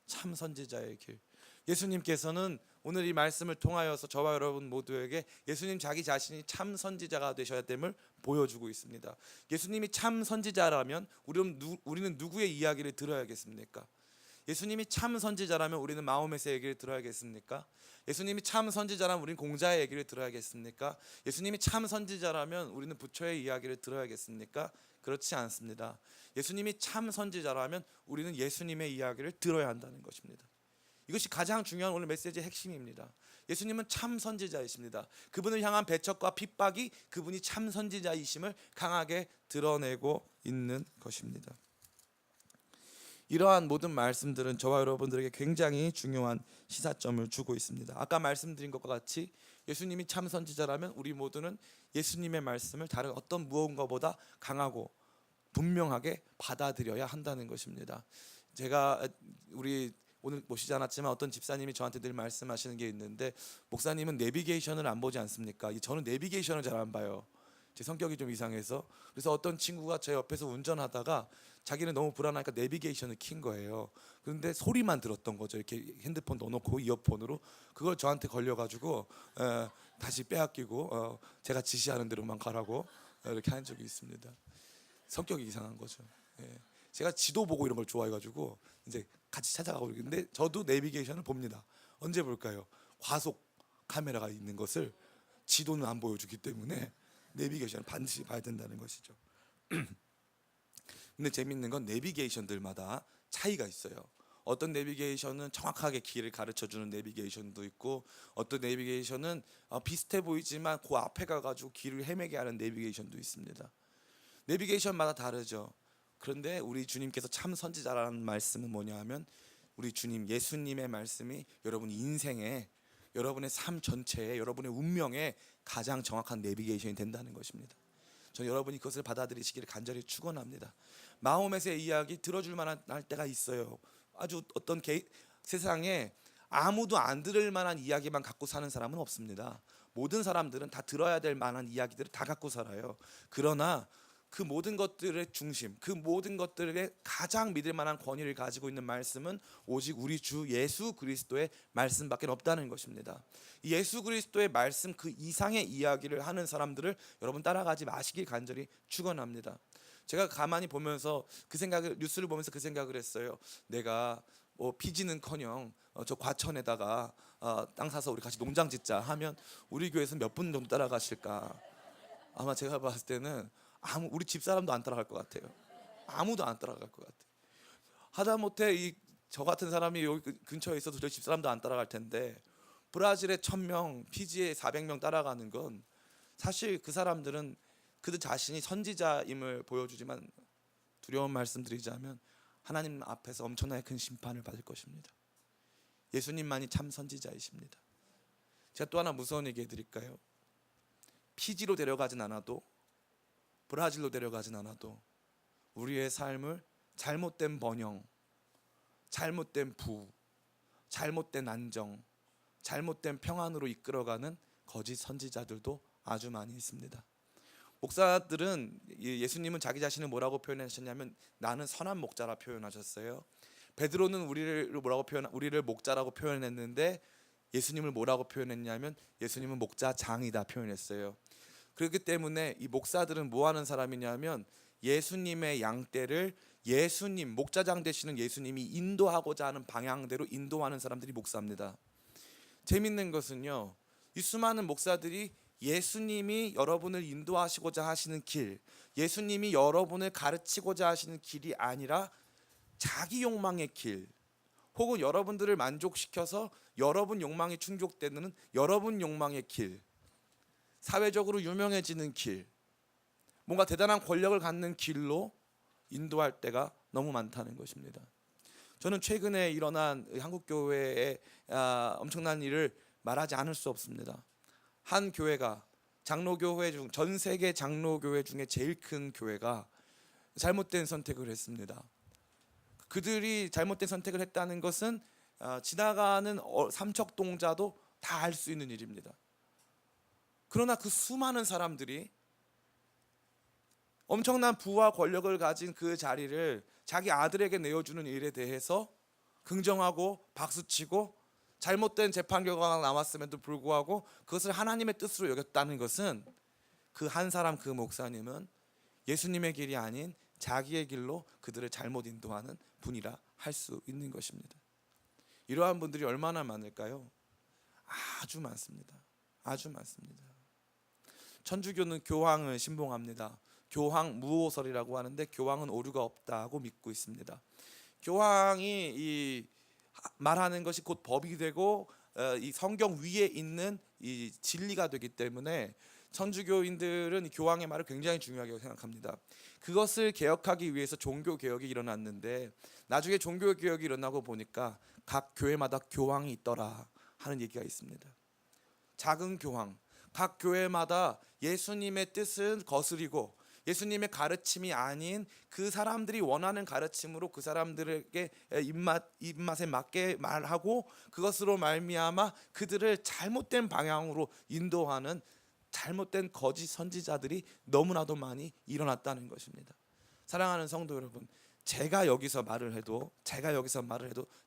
참 선지자의 길. 예수님께서는 오늘 이 말씀을 통하여서 저와 여러분 모두에게 예수님 자기 자신이 참 선지자가 되셔야 됨을 보여주고 있습니다. 예수님이 참 선지자라면 우리는 누구의 이야기를 들어야겠습니까? 예수님이 참 선지자라면 우리는 마호메스의 얘기를 들어야겠습니까? 예수님이 참 선지자라면 우리는 공자의 얘기를 들어야겠습니까? 예수님이 참 선지자라면 우리는 부처의 이야기를 들어야겠습니까? 그렇지 않습니다. 예수님이 참 선지자라면 우리는 예수님의 이야기를 들어야 한다는 것입니다. 이것이 가장 중요한 오늘 메시지의 핵심입니다. 예수님은 참 선지자이십니다. 그분을 향한 배척과 핍박이 그분이 참 선지자이심을 강하게 드러내고 있는 것입니다. 이러한 모든 말씀들은 저와 여러분들에게 굉장히 중요한 시사점을 주고 있습니다. 아까 말씀드린 것과 같이 예수님이 참 선지자라면 우리 모두는 예수님의 말씀을 다른 어떤 무언가보다 강하고 분명하게 받아들여야 한다는 것입니다. 제가 우리 오늘 모시지 않았지만 어떤 집사님이 저한테 늘 말씀하시는 게 있는데, 목사님은 내비게이션을 안 보지 않습니까? 저는 내비게이션을 잘 안 봐요. 제 성격이 좀 이상해서. 그래서 어떤 친구가 제 옆에서 운전하다가 자기는 너무 불안하니까 내비게이션을 킨 거예요. 그런데 소리만 들었던 거죠. 이렇게 핸드폰 넣어놓고 이어폰으로. 그걸 저한테 걸려가지고 다시 빼앗기고 제가 지시하는 대로만 가라고 이렇게 한 적이 있습니다. 성격이 이상한 거죠. 예. 제가 지도 보고 이런 걸 좋아해가지고 이제 같이 찾아가고 있는데, 저도 내비게이션을 봅니다. 언제 볼까요? 과속 카메라가 있는 것을 지도는 안 보여주기 때문에 내비게이션을 반드시 봐야 된다는 것이죠. 근데 재밌는 건 내비게이션들마다 차이가 있어요. 어떤 내비게이션은 정확하게 길을 가르쳐주는 내비게이션도 있고, 어떤 내비게이션은 비슷해 보이지만 그 앞에 가가지고 길을 헤매게 하는 내비게이션도 있습니다. 내비게이션마다 다르죠. 그런데 우리 주님께서 참 선지자라는 말씀은 뭐냐 하면, 우리 주님 예수님의 말씀이 여러분 인생에, 여러분의 삶 전체에, 여러분의 운명에 가장 정확한 내비게이션이 된다는 것입니다. 저는 여러분이 그것을 받아들이시기를 간절히 축원합니다. 마호메스의 이야기 들어줄 만한 때가 있어요. 아주 어떤 세상에 아무도 안 들을 만한 이야기만 갖고 사는 사람은 없습니다. 모든 사람들은 다 들어야 될 만한 이야기들을 다 갖고 살아요. 그러나 그 모든 것들의 중심, 그 모든 것들의 가장 믿을 만한 권위를 가지고 있는 말씀은 오직 우리 주 예수 그리스도의 말씀밖에 없다는 것입니다. 예수 그리스도의 말씀 그 이상의 이야기를 하는 사람들을 여러분 따라가지 마시길 간절히 축원합니다. 제가 가만히 보면서 뉴스를 보면서 그 생각을 했어요. 내가 피지는커녕 저 과천에다가 땅 사서 우리 같이 농장 짓자 하면 우리 교회에서 몇 분 정도 따라가실까? 아마 제가 봤을 때는 우리 집사람도 안 따라갈 것 같아요. 아무도 안 따라갈 것 같아요. 하다못해 저 같은 사람이 여기 근처에 있어도 저희 집사람도 안 따라갈 텐데, 브라질에 1000명, 피지에 400명 따라가는 건 사실 그 사람들은 그들 자신이 선지자임을 보여주지만 두려운 말씀드리자면 하나님 앞에서 엄청나게 큰 심판을 받을 것입니다. 예수님만이 참 선지자이십니다. 제가 또 하나 무서운 얘기 해드릴까요? 피지로 데려가진 않아도, 브라질로 데려가진 않아도 우리의 삶을 잘못된 번영, 잘못된 부, 잘못된 안정, 잘못된 평안으로 이끌어가는 거짓 선지자들도 아주 많이 있습니다. 목사들은, 예수님은 자기 자신을 뭐라고 표현하셨냐면 나는 선한 목자라 표현하셨어요. 베드로는 우리를 목자라고 표현했는데 예수님을 뭐라고 표현했냐면 예수님은 목자장이다 표현했어요. 그렇기 때문에 이 목사들은 뭐 하는 사람이냐면 예수님의 양떼를 예수님, 목자장 되시는 예수님이 인도하고자 하는 방향대로 인도하는 사람들이 목사입니다. 재밌는 것은요, 이 수많은 목사들이 예수님이 여러분을 인도하시고자 하시는 길, 예수님이 여러분을 가르치고자 하시는 길이 아니라 자기 욕망의 길, 혹은 여러분들을 만족시켜서 여러분 욕망이 충족되는 여러분 욕망의 길, 사회적으로 유명해지는 길, 뭔가 대단한 권력을 갖는 길로 인도할 때가 너무 많다는 것입니다. 저는 최근에 일어난 한국교회의 엄청난 일을 말하지 않을 수 없습니다. 한 교회가, 장로교회 중 전 세계 장로교회 중에 제일 큰 교회가 잘못된 선택을 했습니다. 그들이 잘못된 선택을 했다는 것은 지나가는 삼척동자도 다 알 수 있는 일입니다. 그러나 그 수많은 사람들이 엄청난 부와 권력을 가진 그 자리를 자기 아들에게 내어주는 일에 대해서 긍정하고 박수치고 잘못된 재판 결과가 나왔음에도 불구하고 그것을 하나님의 뜻으로 여겼다는 것은 그 한 사람, 그 목사님은 예수님의 길이 아닌 자기의 길로 그들을 잘못 인도하는 분이라 할 수 있는 것입니다. 이러한 분들이 얼마나 많을까요? 아주 많습니다. 아주 많습니다. 천주교는 교황을 신봉합니다. 교황 무오설이라고 하는데 교황은 오류가 없다고 믿고 있습니다. 교황이 말하는 것이 곧 법이 되고 이 성경 위에 있는 이 진리가 되기 때문에 천주교인들은 교황의 말을 굉장히 중요하게 생각합니다. 그것을 개혁하기 위해서 종교 개혁이 일어났는데 나중에 종교 개혁이 일어나고 보니까 각 교회마다 교황이 있더라 하는 얘기가 있습니다. 작은 교황, 각 교회마다 예수님의 뜻은 거스리고 예수님의 가르침이 아닌 그 사람들이 원하는 가르침으로 그 사람들에게 입맛에 맞게 말하고 그것으로 말미암아 그들을 잘못된 방향으로 인도하는 잘못된 거짓 선지자들이 너무나도 많이 일어났다는 것입니다. 사랑하는 성도 여러분, 제가 여기서 말을 해도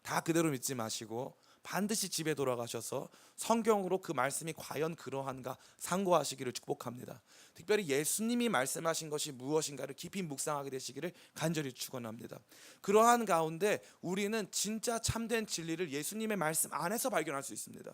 다 그대로 믿지 마시고 반드시 집에 돌아가셔서 성경으로 그 말씀이 과연 그러한가 상고하시기를 축복합니다. 특별히 예수님이 말씀하신 것이 무엇인가를 깊이 묵상하게 되시기를 간절히 축원합니다. 그러한 가운데 우리는 진짜 참된 진리를 예수님의 말씀 안에서 발견할 수 있습니다.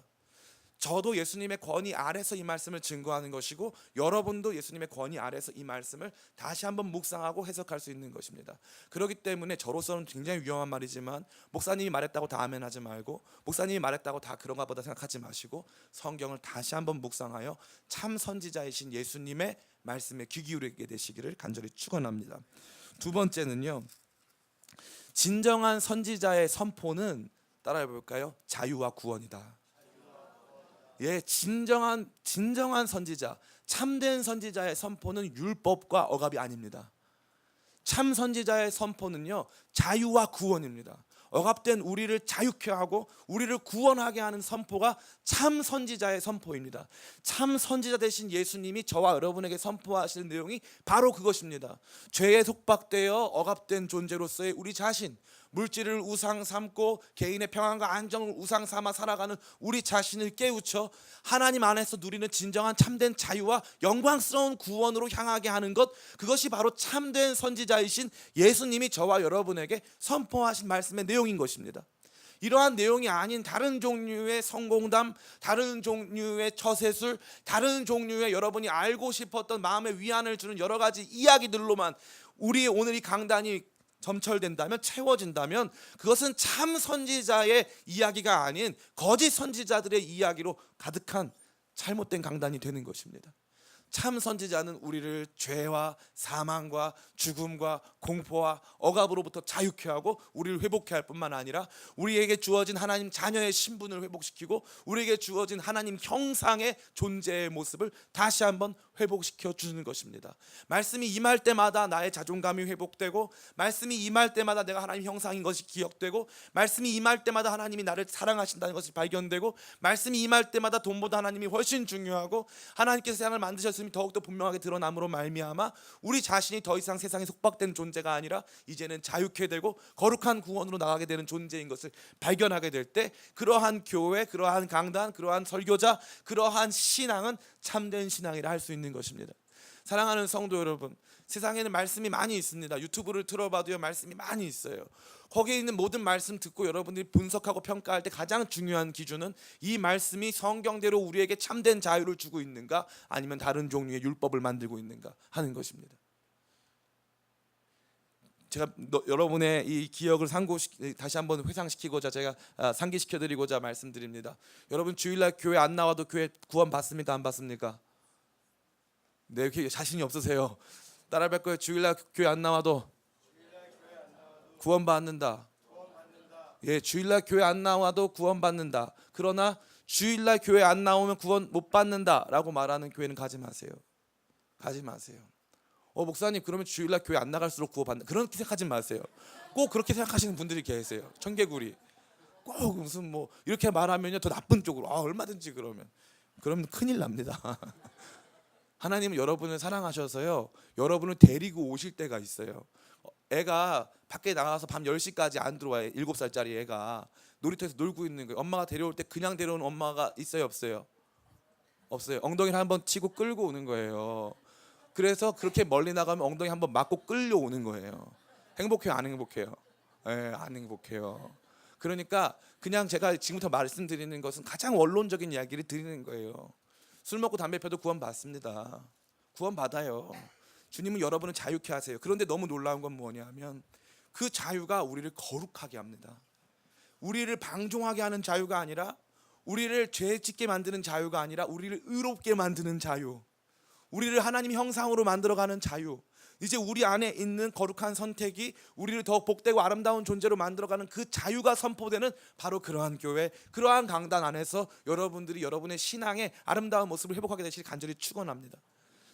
저도 예수님의 권위 아래서 이 말씀을 증거하는 것이고 여러분도 예수님의 권위 아래서 이 말씀을 다시 한번 묵상하고 해석할 수 있는 것입니다. 그렇기 때문에 저로서는 굉장히 위험한 말이지만 목사님이 말했다고 다 아멘하지 말고 목사님이 말했다고 다 그런가 보다 생각하지 마시고 성경을 다시 한번 묵상하여 참 선지자이신 예수님의 말씀에 귀 기울이게 되시기를 간절히 축원합니다. 두 번째는요, 진정한 선지자의 선포는 따라해 볼까요? 자유와 구원이다. 예, 진정한 선지자, 참된 선지자의 선포는 율법과 억압이 아닙니다. 참 선지자의 선포는요, 자유와 구원입니다. 억압된 우리를 자유케 하고 우리를 구원하게 하는 선포가 참 선지자의 선포입니다. 참 선지자 되신 예수님이 저와 여러분에게 선포하시는 내용이 바로 그것입니다. 죄에 속박되어 억압된 존재로서의 우리 자신, 물질을 우상 삼고 개인의 평안과 안정을 우상 삼아 살아가는 우리 자신을 깨우쳐 하나님 안에서 누리는 진정한 참된 자유와 영광스러운 구원으로 향하게 하는 것, 그것이 바로 참된 선지자이신 예수님이 저와 여러분에게 선포하신 말씀의 내용인 것입니다. 이러한 내용이 아닌 다른 종류의 성공담, 다른 종류의 처세술, 다른 종류의 여러분이 알고 싶었던 마음의 위안을 주는 여러 가지 이야기들로만 우리 오늘 이 강단이 점철된다면, 채워진다면 그것은 참 선지자의 이야기가 아닌 거짓 선지자들의 이야기로 가득한 잘못된 강단이 되는 것입니다. 참 선지자는 우리를 죄와 사망과 죽음과 공포와 억압으로부터 자유케 하고 우리를 회복케 할 뿐만 아니라 우리에게 주어진 하나님 자녀의 신분을 회복시키고 우리에게 주어진 하나님 형상의 존재의 모습을 다시 한번 회복시켜 주는 것입니다. 말씀이 임할 때마다 나의 자존감이 회복되고, 말씀이 임할 때마다 내가 하나님 형상인 것이 기억되고, 말씀이 임할 때마다 하나님이 나를 사랑하신다는 것이 발견되고, 말씀이 임할 때마다 돈보다 하나님이 훨씬 중요하고 하나님께서 세상을 만드셨음이 더욱더 분명하게 드러남으로 말미암아 우리 자신이 더 이상 세상에 속박된 존재가 아니라 이제는 자유케 되고 거룩한 구원으로 나가게 되는 존재인 것을 발견하게 될 때, 그러한 교회, 그러한 강단, 그러한 설교자, 그러한 신앙은 참된 신앙이라 할 수 있는 것입니다. 사랑하는 성도 여러분, 세상에는 말씀이 많이 있습니다. 유튜브를 틀어봐도요, 말씀이 많이 있어요. 거기에 있는 모든 말씀 듣고 여러분들이 분석하고 평가할 때 가장 중요한 기준은 이 말씀이 성경대로 우리에게 참된 자유를 주고 있는가, 아니면 다른 종류의 율법을 만들고 있는가 하는 것입니다. 제가 여러분의 이 기억을 다시 한번 회상시키고자 제가 상기시켜드리고자 말씀드립니다. 여러분, 주일날 교회 안 나와도 교회 구원 받습니까, 안 받습니까? 네, 이렇게 자신이 없으세요. 따라할 거예요. 주일날 교회 안 나와도 구원 받는다. 예, 주일날 교회 안 나와도 구원 받는다. 그러나 주일날 교회 안 나오면 구원 못 받는다라고 말하는 교회는 가지 마세요. 가지 마세요. 목사님, 그러면 주일날 교회 안 나갈수록 구원 받는, 그렇게 생각하지 마세요. 꼭 그렇게 생각하시는 분들이 계세요. 청개구리. 꼭 무슨 뭐 이렇게 말하면요 더 나쁜 쪽으로 얼마든지 그러면 큰일 납니다. 하나님은 여러분을 사랑하셔서요, 여러분을 데리고 오실 때가 있어요. 애가 밖에 나가서 밤 10시까지 안 들어와요. 7살짜리 애가 놀이터에서 놀고 있는 거예요. 엄마가 데려올 때 그냥 데려오는 엄마가 있어요, 없어요? 없어요. 엉덩이를 한번 치고 끌고 오는 거예요. 그래서 그렇게 멀리 나가면 엉덩이 한번 맞고 끌려오는 거예요. 행복해요, 안 행복해요? 안 행복해요. 그러니까 그냥 제가 지금부터 말씀드리는 것은 가장 원론적인 이야기를 드리는 거예요. 술 먹고 담배 펴도 구원 받습니다. 구원 받아요. 주님은 여러분을 자유케 하세요. 그런데 너무 놀라운 건 뭐냐면 그 자유가 우리를 거룩하게 합니다. 우리를 방종하게 하는 자유가 아니라, 우리를 죄 짓게 만드는 자유가 아니라 우리를 의롭게 만드는 자유, 우리를 하나님 형상으로 만들어가는 자유, 이제 우리 안에 있는 거룩한 선택이 우리를 더 복되고 아름다운 존재로 만들어가는 그 자유가 선포되는 바로 그러한 교회, 그러한 강단 안에서 여러분들이 여러분의 신앙의 아름다운 모습을 회복하게 되시길 간절히 축원합니다.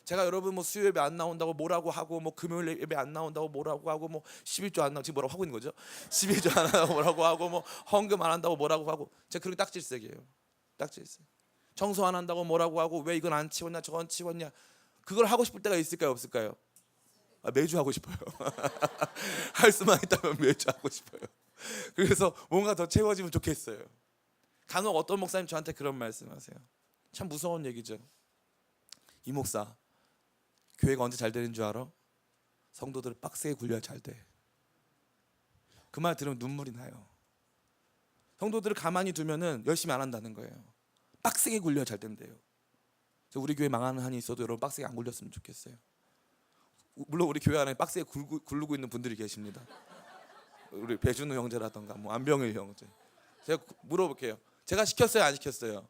제가 여러분 뭐 수요 예배 안 나온다고 뭐라고 하고, 뭐 금요일 예배 안 나온다고 뭐라고 하고, 뭐 11조 안 나오고, 지금 뭐라고 하고 있는 거죠? 11조 안 한다고 뭐라고 하고, 뭐 헌금 안 한다고 뭐라고 하고, 제가 그런 딱질색이에요. 딱질색. 청소 안 한다고 뭐라고 하고, 왜 이건 안 치웠냐 저건 치웠냐, 그걸 하고 싶을 때가 있을까요, 없을까요? 매주 하고 싶어요. 할 수만 있다면 매주 하고 싶어요. 그래서 뭔가 더 채워지면 좋겠어요. 간혹 어떤 목사님 저한테 그런 말씀하세요. 참 무서운 얘기죠. 이 목사, 교회가 언제 잘 되는 줄 알아? 성도들을 빡세게 굴려야 잘 돼. 그 말 들으면 눈물이 나요. 성도들을 가만히 두면은 열심히 안 한다는 거예요. 빡세게 굴려야 잘 된대요. 그래서 우리 교회 망하는 한이 있어도 여러분 빡세게 안 굴렸으면 좋겠어요. 물론 우리 교회 안에 빡세게 굴르고 있는 분들이 계십니다. 우리 배준호 형제라던가 뭐 안병일 형제. 제가 물어볼게요. 제가 시켰어요, 안 시켰어요?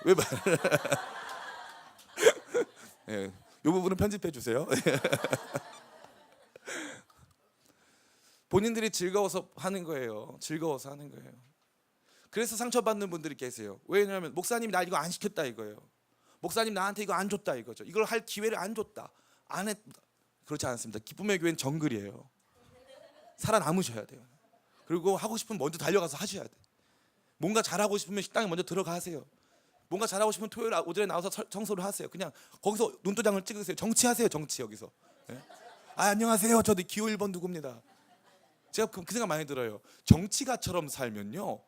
왜 말? 예, 이 부분은 편집해 주세요. 본인들이 즐거워서 하는 거예요. 즐거워서 하는 거예요. 그래서 상처받는 분들이 계세요. 왜냐하면 목사님이 나 이거 안 시켰다 이거예요. 목사님 나한테 이거 안 줬다 이거죠. 이걸 할 기회를 안 줬다, 안 했다. 그렇지 않습니다. 기쁨의 교회는 정글이에요. 살아남으셔야 돼요. 그리고 하고 싶으면 먼저 달려가서 하셔야 돼. 뭔가 잘하고 싶으면 식당에 먼저 들어가세요. 뭔가 잘하고 싶으면 토요일 오전에 나와서 청소를 하세요. 그냥 거기서 눈도장을 찍으세요. 정치하세요, 정치. 여기서. 예? 안녕하세요, 저도 기호 1번 누구입니다. 제가 그 생각 많이 들어요. 정치가처럼 살면요,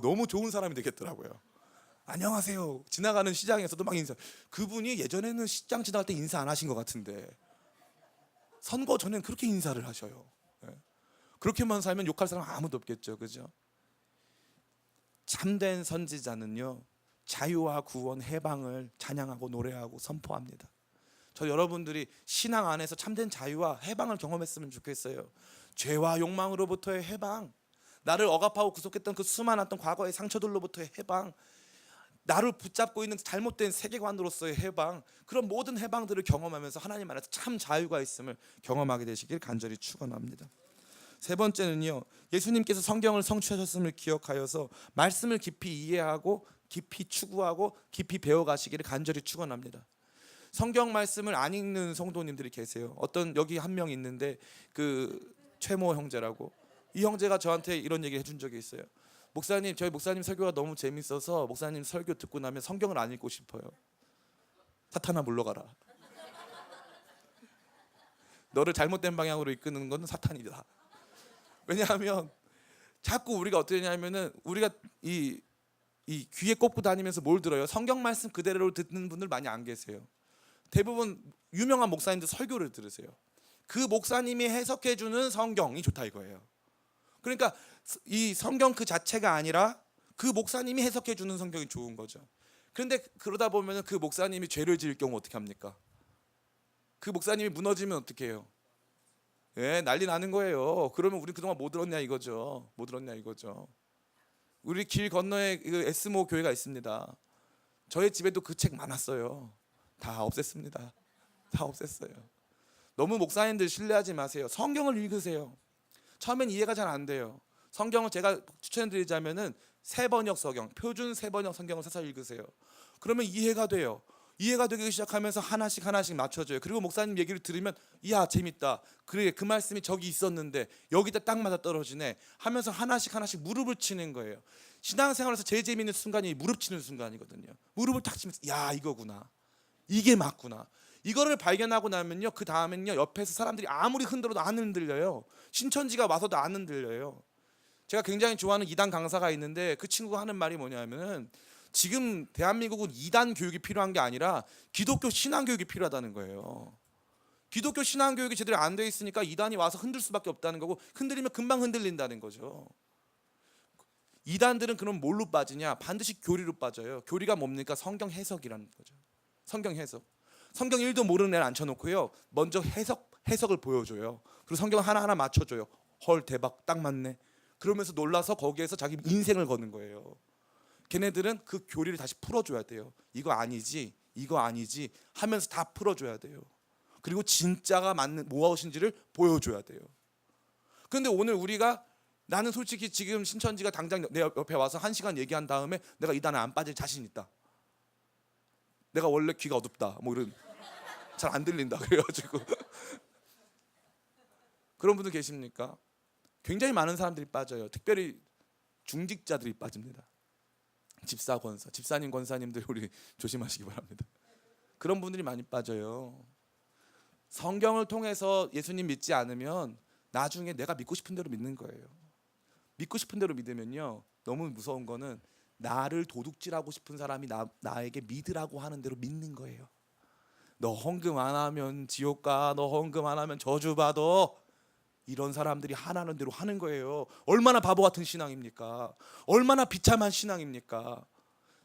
너무 좋은 사람이 되겠더라고요. 안녕하세요. 지나가는 시장에서도 막 인사. 그분이 예전에는 시장 지나갈 때 인사 안 하신 것 같은데 선거 전엔 그렇게 인사를 하셔요. 예? 그렇게만 살면 욕할 사람 아무도 없겠죠, 그죠? 참된 선지자는요, 자유와 구원, 해방을 찬양하고 노래하고 선포합니다. 저 여러분들이 신앙 안에서 참된 자유와 해방을 경험했으면 좋겠어요. 죄와 욕망으로부터의 해방, 나를 억압하고 구속했던 그 수많았던 과거의 상처들로부터의 해방, 나를 붙잡고 있는 잘못된 세계관으로서의 해방, 그런 모든 해방들을 경험하면서 하나님 안에서 참 자유가 있음을 경험하게 되시길 간절히 축원합니다. 세 번째는요, 예수님께서 성경을 성취하셨음을 기억하여서 말씀을 깊이 이해하고 깊이 추구하고 깊이 배워가시기를 간절히 축원합니다. 성경 말씀을 안 읽는 성도님들이 계세요. 어떤 여기 한 명 있는데 그 최모 형제라고, 이 형제가 저한테 이런 얘기 해준 적이 있어요. 목사님, 저희 목사님 설교가 너무 재밌어서 목사님 설교 듣고 나면 성경을 안 읽고 싶어요. 사탄아 물러가라. 너를 잘못된 방향으로 이끄는 건 사탄이다. 왜냐하면 자꾸 우리가 어떻게 되냐면은 우리가 이 귀에 꽂고 다니면서 뭘 들어요? 성경 말씀 그대로 듣는 분들 많이 안 계세요. 대부분 유명한 목사님들 설교를 들으세요. 그 목사님이 해석해 주는 성경이 좋다 이거예요. 그러니까 이 성경 그 자체가 아니라 그 목사님이 해석해 주는 성경이 좋은 거죠. 그런데 그러다 보면 그 목사님이 죄를 지을 경우 어떻게 합니까? 그 목사님이 무너지면 어떻게 해요? 예, 난리 나는 거예요. 그러면 우리 그동안 못 들었냐 이거죠. 못 들었냐 이거죠. 우리 길 건너에 그 에스모 교회가 있습니다. 저희 집에도 그 책 많았어요. 다 없앴습니다. 다 없앴어요. 너무 목사님들 신뢰하지 마세요. 성경을 읽으세요. 처음엔 이해가 잘 안 돼요. 성경을 제가 추천드리자면은 세번역 성경, 표준 세번역 성경을 사서 읽으세요. 그러면 이해가 돼요. 이해가 되기 시작하면서 하나씩 맞춰줘요. 그리고 목사님 얘기를 들으면 이야 재밌다. 그래 그 말씀이 저기 있었는데 여기다 딱 맞아 떨어지네 하면서 하나씩 무릎을 치는 거예요. 신앙생활에서 제일 재밌는 순간이 무릎 치는 순간이거든요. 무릎을 탁 치면서 야 이거구나. 이게 맞구나. 이거를 발견하고 나면요, 그 다음엔요 옆에서 사람들이 아무리 흔들어도 안 흔들려요. 신천지가 와서도 안 흔들려요. 제가 굉장히 좋아하는 이단 강사가 있는데 그 친구가 하는 말이 뭐냐면은 지금 대한민국은 이단 교육이 필요한 게 아니라 기독교 신앙 교육이 필요하다는 거예요. 기독교 신앙 교육이 제대로 안 돼 있으니까 이단이 와서 흔들 수밖에 없다는 거고, 흔들리면 금방 흔들린다는 거죠. 이단들은 그럼 뭘로 빠지냐? 반드시 교리로 빠져요. 교리가 뭡니까? 성경 해석이라는 거죠. 성경 해석. 성경 1도 모르는 애를 앉혀놓고요, 먼저 해석을 보여줘요. 그리고 성경 하나하나 맞춰줘요. 헐 대박 딱 맞네. 그러면서 놀라서 거기에서 자기 인생을 거는 거예요. 걔네들은 그 교리를 다시 풀어줘야 돼요. 이거 아니지 하면서 다 풀어줘야 돼요. 그리고 진짜가 맞는 무엇인지를 보여줘야 돼요. 그런데 오늘 우리가, 나는 솔직히 지금 신천지가 당장 내 옆에 와서 1시간 얘기한 다음에 내가 이단에 안 빠질 자신 있다. 내가 원래 귀가 어둡다 뭐 이런, 잘 안 들린다 그래가지고 그런 분들 계십니까? 굉장히 많은 사람들이 빠져요. 특별히 중직자들이 빠집니다. 집사 권사, 집사님 권사님들 우리 조심하시기 바랍니다. 그런 분들이 많이 빠져요. 성경을 통해서 예수님 믿지 않으면 나중에 내가 믿고 싶은 대로 믿는 거예요. 믿고 싶은 대로 믿으면요, 너무 무서운 거는 나를 도둑질하고 싶은 사람이 나에게 믿으라고 하는 대로 믿는 거예요. 너 헌금 안 하면 지옥 가, 너 헌금 안 하면 저주 받아. 이런 사람들이 하라는 대로 하는 거예요. 얼마나 바보 같은 신앙입니까? 얼마나 비참한 신앙입니까?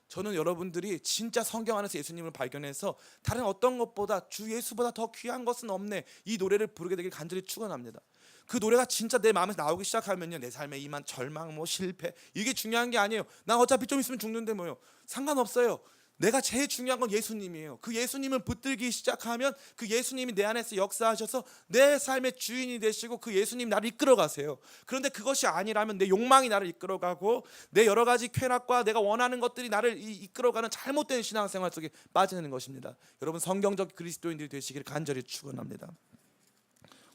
저는 여러분들이 진짜 성경 안에서 예수님을 발견해서 다른 어떤 것보다 주 예수보다 더 귀한 것은 없네, 이 노래를 부르게 되길 간절히 축원합니다. 그 노래가 진짜 내 마음에서 나오기 시작하면요, 내 삶에 임한 절망, 뭐 실패, 이게 중요한 게 아니에요. 난 어차피 좀 있으면 죽는데 뭐요, 상관없어요. 내가 제일 중요한 건 예수님이에요. 그 예수님을 붙들기 시작하면 그 예수님이 내 안에서 역사하셔서 내 삶의 주인이 되시고 그 예수님이 나를 이끌어 가세요. 그런데 그것이 아니라면 내 욕망이 나를 이끌어 가고 내 여러 가지 쾌락과 내가 원하는 것들이 나를 이끌어가는 잘못된 신앙생활 속에 빠지는 것입니다. 여러분, 성경적 그리스도인들이 되시기를 간절히 축원합니다.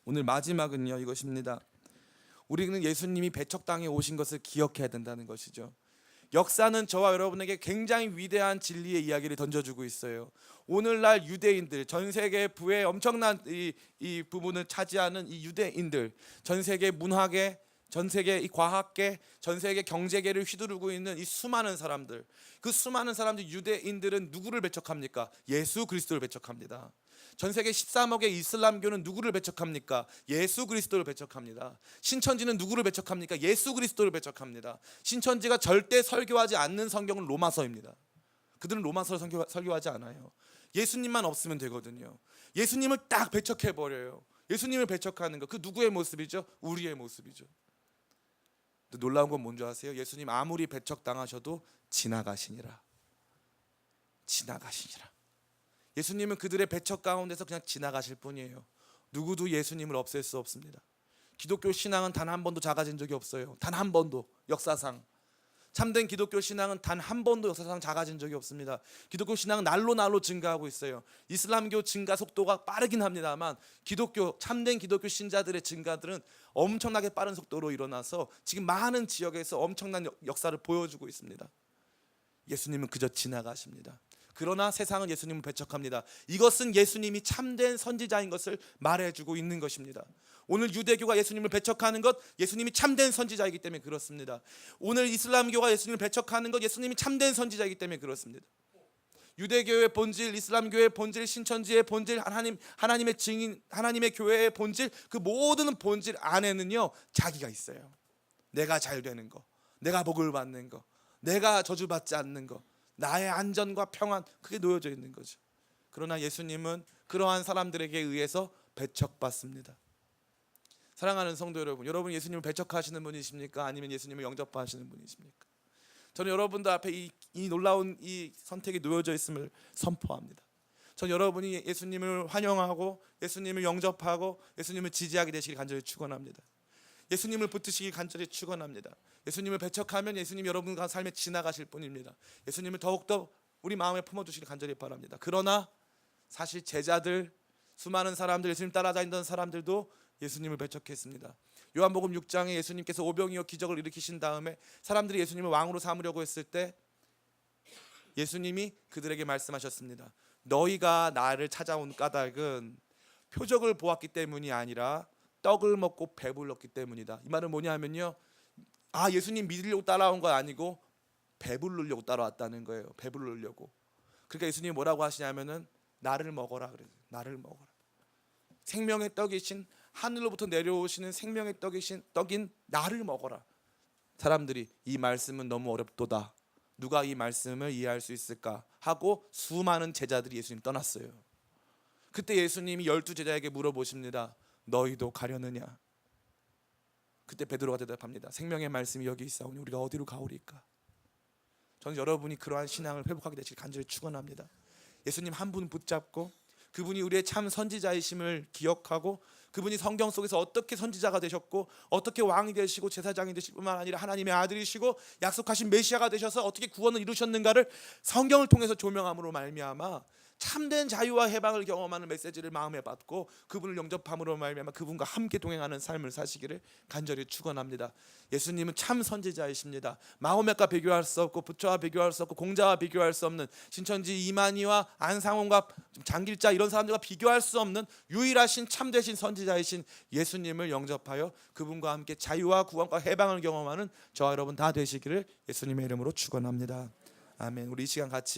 오늘 마지막은요, 이것입니다. 우리는 예수님이 배척 땅에 오신 것을 기억해야 된다는 것이죠. 역사는 저와 여러분에게 굉장히 위대한 진리의 이야기를 던져주고 있어요. 오늘날 유대인들, 전 세계 부의 엄청난 이 부분을 차지하는 이 유대인들, 전 세계 문화계, 전 세계 이 과학계, 전 세계 경제계를 휘두르고 있는 이 수많은 사람들, 그 수많은 사람들, 유대인들은 누구를 배척합니까? 예수 그리스도를 배척합니다. 전 세계 13억의 이슬람교는 누구를 배척합니까? 예수 그리스도를 배척합니다. 신천지는 누구를 배척합니까? 예수 그리스도를 배척합니다. 신천지가 절대 설교하지 않는 성경은 로마서입니다. 그들은 로마서를 설교하지 않아요. 예수님만 없으면 되거든요. 예수님을 딱 배척해 버려요. 예수님을 배척하는 거, 그 누구의 모습이죠? 우리의 모습이죠. 근데 놀라운 건 뭔지 아세요? 예수님 아무리 배척당하셔도 지나가시니라. 지나가시니라. 예수님은 그들의 배척 가운데서 그냥 지나가실 뿐이에요. 누구도 예수님을 없앨 수 없습니다. 기독교 신앙은 단 한 번도 작아진 적이 없어요. 단 한 번도. 역사상 참된 기독교 신앙은 단 한 번도 역사상 작아진 적이 없습니다. 기독교 신앙은 날로 증가하고 있어요. 이슬람교 증가 속도가 빠르긴 합니다만 참된 기독교 신자들의 증가들은 엄청나게 빠른 속도로 일어나서 지금 많은 지역에서 엄청난 역사를 보여주고 있습니다. 예수님은 그저 지나가십니다. 그러나 세상은 예수님을 배척합니다. 이것은 예수님이 참된 선지자인 것을 말해주고 있는 것입니다. 오늘 유대교가 예수님을 배척하는 것, 예수님이 참된 선지자이기 때문에 그렇습니다. 오늘 이슬람교가 예수님을 배척하는 것, 예수님이 참된 선지자이기 때문에 그렇습니다. 유대교의 본질, 이슬람교의 본질, 신천지의 본질, 하나님의 증인, 하나님의 교회의 본질, 그 모든 본질 안에는요 자기가 있어요. 내가 잘 되는 거, 내가 복을 받는 거, 내가 저주받지 않는 거, 나의 안전과 평안, 그게 놓여져 있는 거죠. 그러나 예수님은 그러한 사람들에게 의해서 배척받습니다. 사랑하는 성도 여러분, 여러분 예수님을 배척하시는 분이십니까? 아니면 예수님을 영접하시는 분이십니까? 저는 여러분들 앞에 이 놀라운 이 선택이 놓여져 있음을 선포합니다. 저는 여러분이 예수님을 환영하고 예수님을 영접하고 예수님을 지지하게 되시길 간절히 축원합니다. 예수님을 붙드시길 간절히 축원합니다. 예수님을 배척하면 예수님 여러분과 삶에 지나가실 뿐입니다. 예수님을 더욱더 우리 마음에 품어주시길 간절히 바랍니다. 그러나 사실 제자들, 수많은 사람들, 예수님 따라다니던 사람들도 예수님을 배척했습니다. 요한복음 6장에 예수님께서 오병이어 기적을 일으키신 다음에 사람들이 예수님을 왕으로 삼으려고 했을 때 예수님이 그들에게 말씀하셨습니다. 너희가 나를 찾아온 까닭은 표적을 보았기 때문이 아니라 떡을 먹고 배불렀기 때문이다. 이 말은 뭐냐면요, 예수님 믿으려고 따라온 건 아니고 배부르려고 따라왔다는 거예요. 배부르려고. 그러니까 예수님이 뭐라고 하시냐면은 나를 먹어라 그래요. 나를 먹어라. 생명의 떡이신, 하늘로부터 내려오시는 생명의 떡인 나를 먹어라. 사람들이 이 말씀은 너무 어렵도다, 누가 이 말씀을 이해할 수 있을까 하고 수많은 제자들이 예수님 떠났어요. 그때 예수님이 12제자에게 물어보십니다. 너희도 가려느냐? 그때 베드로가 대답합니다. 생명의 말씀이 여기 있사오니 우리가 어디로 가오리까? 저는 여러분이 그러한 신앙을 회복하게 되시길 간절히 축원합니다. 예수님 한 분 붙잡고 그분이 우리의 참 선지자이심을 기억하고 그분이 성경 속에서 어떻게 선지자가 되셨고 어떻게 왕이 되시고 제사장이 되실 뿐만 아니라 하나님의 아들이시고 약속하신 메시아가 되셔서 어떻게 구원을 이루셨는가를 성경을 통해서 조명함으로 말미암아 참된 자유와 해방을 경험하는 메시지를 마음에 받고 그분을 영접함으로 말미암아 그분과 함께 동행하는 삶을 사시기를 간절히 축원합니다. 예수님은 참 선지자이십니다. 마호멧과 비교할 수 없고 부처와 비교할 수 없고 공자와 비교할 수 없는, 신천지 이만희와 안상홍과 장길자 이런 사람들과 비교할 수 없는 유일하신 참되신 선지자이신 예수님을 영접하여 그분과 함께 자유와 구원과 해방을 경험하는 저와 여러분 다 되시기를 예수님의 이름으로 축원합니다. 아멘. 우리 이 시간 같이